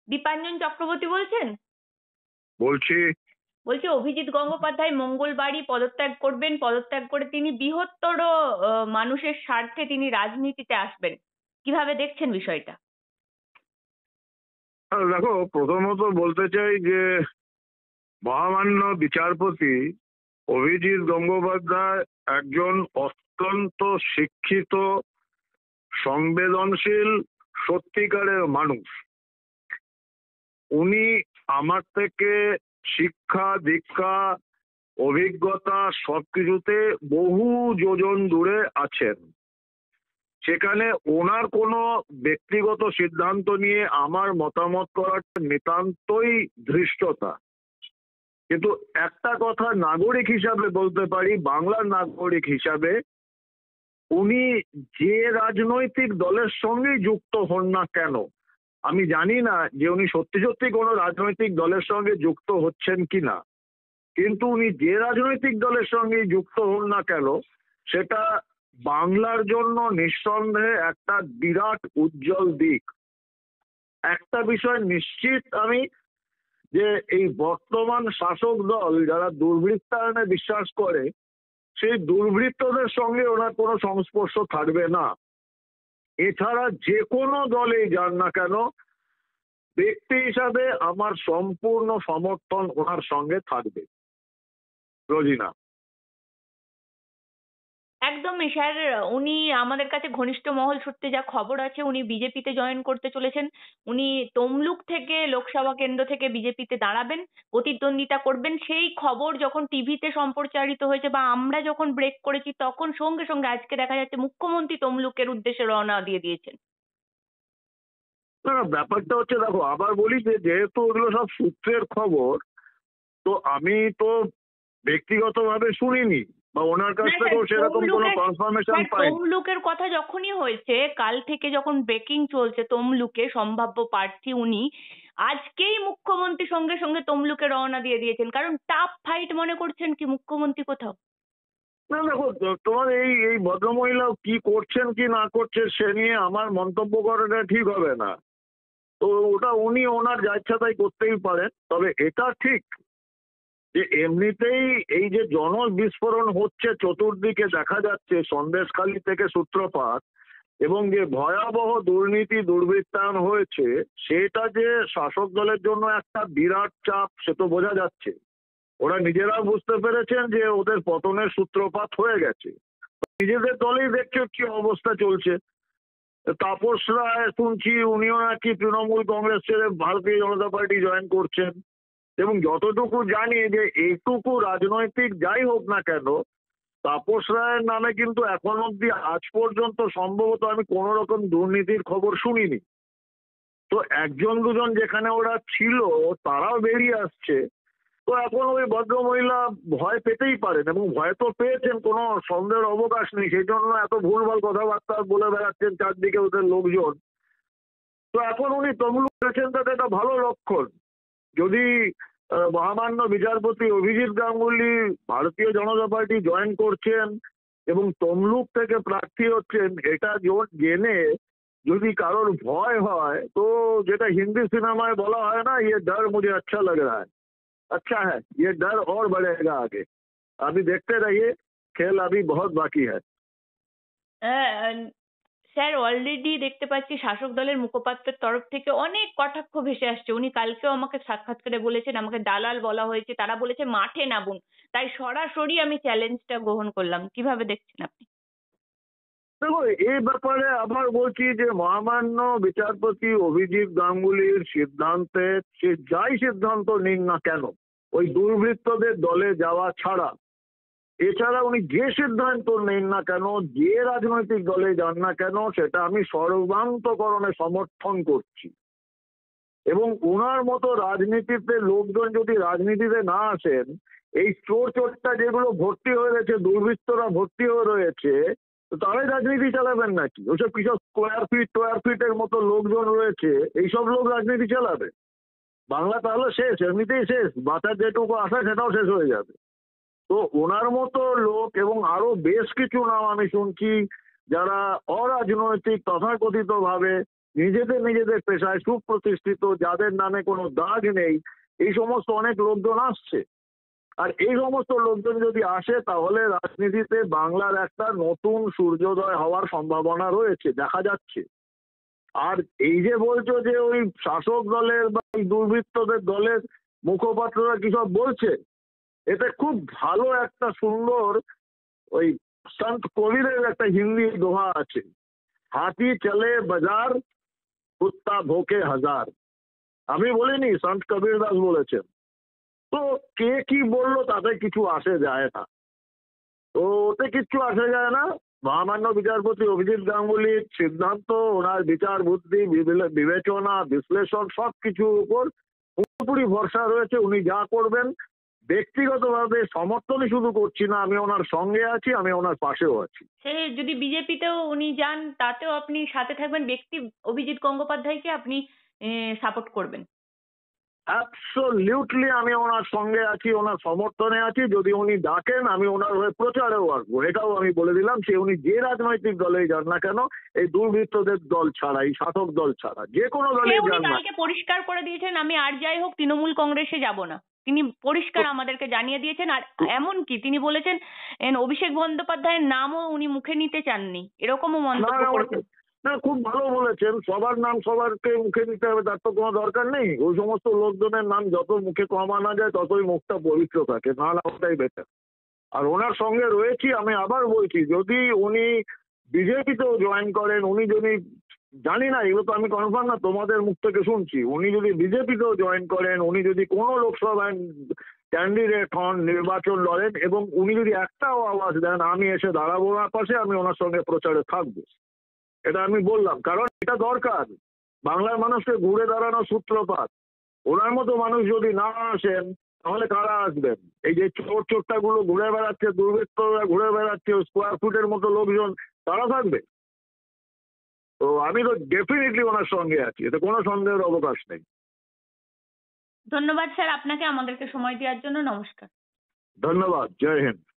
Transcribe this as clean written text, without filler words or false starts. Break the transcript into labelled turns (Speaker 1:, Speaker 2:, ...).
Speaker 1: দীপাঞ্জন চক্রবর্তী বলছেন?
Speaker 2: বলছি।
Speaker 1: বলছি অভিজিৎ গঙ্গোপাধ্যায় মঙ্গলবারই পদত্যাগ করবেন, পদত্যাগ করে তিনি বৃহত্তর মানুষের স্বার্থে তিনি রাজনীতিতে আসবেন। কিভাবে দেখছেন বিষয়টা?
Speaker 2: দেখো, প্রথমত বলতে চাই যে মহামান্য বিচারপতি অভিজিৎ গঙ্গোপাধ্যায় একজন অত্যন্ত শিক্ষিত, সংবেদনশীল, সত্যিকারের মানুষ। উনি আমার থেকে শিক্ষা দীক্ষা অভিজ্ঞতা সবকিছুতে বহু যোজন দূরে আছেন। সেখানে ওনার কোনো ব্যক্তিগত সিদ্ধান্ত নিয়ে আমার মতামত করাটা নিতান্তই ধৃষ্টতা। কিন্তু একটা কথা নাগরিক হিসাবে বলতে পারি, বাংলার নাগরিক হিসাবে, উনি যে রাজনৈতিক দলের সঙ্গেই যুক্ত হন না কেন, আমি জানি না যে উনি সত্যি সত্যি কোনো রাজনৈতিক দলের সঙ্গে যুক্ত হচ্ছেন কিনা, কিন্তু উনি যে রাজনৈতিক দলের সঙ্গে যুক্ত হন না কেন, সেটা বাংলার জন্য নিঃসন্দেহে একটা বিরাট উজ্জ্বল দিক। একটা বিষয় নিশ্চিত আমি, যে এই বর্তমান শাসক দল যারা দুর্বৃত্তায়নে বিশ্বাস করে, সেই দুর্বৃত্তদের সঙ্গে ওনার কোনো সংস্পর্শ থাকবে না। এছাড়া যে কোনো দলেই যান না কেন, ব্যক্তি হিসাবে আমার সম্পূর্ণ সমর্থন ওনার সঙ্গে থাকবে। রোজিনা।
Speaker 1: একদমই স্যার। উনি আমাদের কাছে ঘনিষ্ঠ মহল সূত্রে যা খবর আছে, উনি বিজেপিতে জয়েন করতে চলেছেন। উনি তমলুক থেকে লোকসভা কেন্দ্র থেকে বিজেপিতে দাঁড়াবেন, প্রতিদ্বন্দ্বিতা করবেন। সেই খবর যখন টিভিতে সম্প্রচারিত হয়েছে বা আমরা যখন ব্রেক করেছি, তখন সঙ্গে সঙ্গে আজকে দেখা যাচ্ছে মুখ্যমন্ত্রী তমলুকের উদ্দেশ্যে রওনা দিয়ে দিয়েছেন।
Speaker 2: না না, ব্যাপারটা হচ্ছে, দেখো আবার বলি যে যেহেতু ওগুলো সব সূত্রের খবর, তো আমি তো ব্যক্তিগতভাবে শুনিনি বা ওনার কাছ
Speaker 1: না স্যার,
Speaker 2: থেকেও সেরকম কোনো কনফার্মেশন পাইনি।
Speaker 1: তমলুকের কথা যখনই হয়েছে, কাল থেকে যখন ব্রেকিং চলছে তমলুকে সম্ভাব্য প্রার্থী উনি, আজকেই মুখ্যমন্ত্রী সঙ্গে সঙ্গে তমলুকে রওনা দিয়ে দিয়েছেন। কারণ টাফ ফাইট মনে করছেন কি মুখ্যমন্ত্রী কোথাও?
Speaker 2: না দেখো, তোমার এই এই ভদ্রমহিলা কি করছেন কি না করছেন সে নিয়ে আমার মন্তব্য করাটা ঠিক হবে না। তো ওটা উনি ওনার যা ইচ্ছা তাই করতেই পারেন। তবে এটা ঠিক যে এমনিতেই এই যে জনবিস্ফোরণ হচ্ছে, চতুর্দিকে দেখা যাচ্ছে সন্দেশখালী থেকে সূত্রপাত, এবং যে ভয়াবহ দুর্নীতি দুর্বৃত্তায়ন হয়েছে, সেটা যে শাসক দলের জন্য একটা বিরাট চাপ, সে তো বোঝা যাচ্ছে। ওরা নিজেরাও বুঝতে পেরেছেন যে ওদের পতনের সূত্রপাত হয়ে গেছে। নিজেদের দলেই দেখছো কি অবস্থা চলছে। তাপস রায় শুনছি উনিও নাকি তৃণমূল কংগ্রেস ছেড়ে ভারতীয় জনতা পার্টি জয়েন করছেন। এবং যতটুকু জানি যে এইটুকু রাজনৈতিক যাই হোক না কেন, তাপস রায়ের নামে কিন্তু এখন অব্দি আজ পর্যন্ত সম্ভবত আমি কোনো রকম দুর্নীতির খবর শুনিনি। তো একজন দুজন যেখানে ওরা ছিল তারাও বেরিয়ে আসছে। তো এখন ওই ভদ্রমহিলা ভয় পেতেই পারেন, এবং ভয় তো পেয়েছেন, কোনো সন্দেহের অবকাশ নেই। সেই জন্য এত ভুলভাল কথাবার্তা বলে বেড়াচ্ছেন চারদিকে ওদের লোকজন। তো এখন উনি তমলুক গেছেন, তাতে একটা ভালো লক্ষণ। যদি মহামান্য বিচারপতি অভিজিৎ গাঙ্গুলি ভারতীয় জনতা পার্টি জয়েন করছেন এবং তমলুক থেকে প্রার্থী হচ্ছেন, এটা জেনে যদি কারোর ভয় হয়, তো যেটা হিন্দি সিনেমায় বলা হয় না, ये डर मुझे अच्छा लग रहा है, अच्छा है, ये डर और बढ़ेगा आगे। अभी देखते रहिए, खेल अभी बहुत बाकी है।
Speaker 1: আহ, স্যার, অলরেডি দেখতে পাচ্ছি শাসক দলের মুখপাত্রের তরফ থেকে অনেক কটাক্ষ ভেসে আসছে। উনি কালকেও আমাকে সাক্ষাৎকারে বলেছেন, আমাকে দালাল বলা হয়েছে, তারা বলেছে মাঠে নামুন। তাই সরাসরি আমি চ্যালেঞ্জটা গ্রহণ করলাম। কিভাবে দেখছেন আপনি?
Speaker 2: দেখো, এই ব্যাপারে আবার বলছি যে মহামান্য বিচারপতি অভিজিৎ গাঙ্গুলির সিদ্ধান্তে, সে যাই সিদ্ধান্ত নিন না কেন, ওই দুর্বৃত্তদের দলে যাওয়া ছাড়া, এছাড়া উনি যে সিদ্ধান্ত নিন না কেন, যে রাজনৈতিক দলে যান না কেন, সেটা আমি সর্বান্তকরণে সমর্থন করছি। এবং ওনার মতো রাজনীতিতে লোকজন যদি রাজনীতিতে না আসেন, এই চোর চোরটা যেগুলো ভর্তি হয়ে রয়েছে, দুর্বৃত্তরা ভর্তি হয়ে রয়েছে, তো তারাই রাজনীতি চালাবেন নাকি? ওইসব কিসব স্কোয়ার ফিটের মতো লোকজন রয়েছে, এইসব লোক রাজনীতি চালাবে? বাংলা তাহলে শেষ, এমনিতেই শেষ, বাঁচার যেটুকু আসা সেটাও শেষ হয়ে যাবে। তো ওনার মতো লোক এবং আরো বেশ কিছু নাম আমি শুনছি, যারা অরাজনৈতিক তথাকথিত ভাবে নিজেদের পেশায় সুপ্রতিষ্ঠিত, যাদের নামে কোনো দাগ নেই, এই সমস্ত অনেক লোকজন আসছে। আর এই সমস্ত লোকজন যদি আসে তাহলে রাজনীতিতে বাংলার একটা নতুন সূর্যোদয় হওয়ার সম্ভাবনা রয়েছে, দেখা যাচ্ছে। আর এই যে বলছো যে ওই শাসক দলের বা এই দুর্বৃত্তদের দলের মুখপাত্ররা কি সব বলছে, এতে খুব ভালো একটা সুন্দর ওই সন্ত কবিরের একটা হিন্দি দোহা আছে, হাতি চলে বাজার কুত্তা ভোকে হাজার। আমি বলিনি, সন্ত কবির দাস বলেছেন। তো কে কি বললো তাতে কিছু আসে যায় না, তো ওতে কিচ্ছু আসে যায় না। মহামান্য বিচারপতি অভিজিৎ গাঙ্গুলির সিদ্ধান্ত, ওনার বিচার বুদ্ধি, বিবেচনা, বিশ্লেষণ সবকিছুর উপর পুরোপুরি ভরসা রয়েছে। উনি যা করবেন, ব্যক্তিগতভাবে সমর্থনই শুধু করছি না, আমি ওনার সঙ্গে আছি, আমি ওনার পাশেও আছি।
Speaker 1: সে যদি বিজেপিতেও উনি যান তাতেও আপনি সাথে থাকবেন, ব্যক্তি অভিজিৎ গঙ্গোপাধ্যায়কে আপনি সাপোর্ট করবেন?
Speaker 2: অ্যাবসলিউটলি আমি ওনার সঙ্গে আছি, ওনার সমর্থনে আছি। যদি উনি ডাকেন আমি ওনার হয়ে প্রচারেও আসবো, এটাও আমি বলে দিলাম। সে উনি যে রাজনৈতিক দলেই যান না কেন, এই দুর্বৃত্তদের দল ছাড়া, এই শাসক দল ছাড়া, যে কোনো
Speaker 1: সে
Speaker 2: দলে
Speaker 1: উনি
Speaker 2: যান না।
Speaker 1: কালকে পরিষ্কার করে দিয়েছেন, আমি আর যাই হোক তৃণমূল কংগ্রেসে যাব না। তিনি পরিষ্কার আমাদেরকে জানিয়ে দিয়েছেন। আর এমনকি তিনি বলেছেন অভিষেক বন্দ্যোপাধ্যায়ের নামও উনি মুখে নিতে চাননি, এরকমও
Speaker 2: না
Speaker 1: মন্তব্য
Speaker 2: না,
Speaker 1: করেছেন।
Speaker 2: না, খুব ভালো বলেছেন। সবার নাম সবারকে মুখে নিতে হবে তার তো কোনো দরকার নেই। ওই সমস্ত লোকজনের নাম যত মুখে কম আনা যায় ততই মুখটা পবিত্র থাকে, নাহলে ওটাই বেটার। আর ওনার সঙ্গে রয়েছি, আমি আবার বলছি, যদি উনি বিজেপিতেও জয়েন করেন, উনি যদি, জানি না, এগুলো তো আমি কনফার্ম না, তোমাদের মুখ থেকে শুনছি, উনি যদি বিজেপিতেও জয়েন করেন, উনি যদি কোনো লোকসভায় ক্যান্ডিডেট হন, নির্বাচন লড়েন, এবং উনি যদি একটাও আওয়াজ দেন, আমি এসে দাঁড়াবো ওনার পাশে, আমি ওনার সঙ্গে প্রচারে থাকবো। এটা আমি বললাম, কারণ এটা দরকার। বাংলার মানুষকে ঘুরে দাঁড়ানোর সূত্রপাত। ওনার মতো মানুষ যদি না আসেন তাহলে কারা আসবেন? এই যে চোরটাগুলো ঘুরে বেড়াচ্ছে, দুর্বৃত্তরা ঘুরে বেড়াচ্ছে, স্কোয়ার ফুটের মতো লোকজন, তারা থাকবে? তো আমি তো ডেফিনেটলি ওনার সঙ্গে আছি, এতে কোনো সন্দেহের অবকাশ নেই।
Speaker 1: ধন্যবাদ স্যার আপনাকে আমাদেরকে সময় দেওয়ার জন্য। নমস্কার।
Speaker 2: ধন্যবাদ, জয় হিন্দ।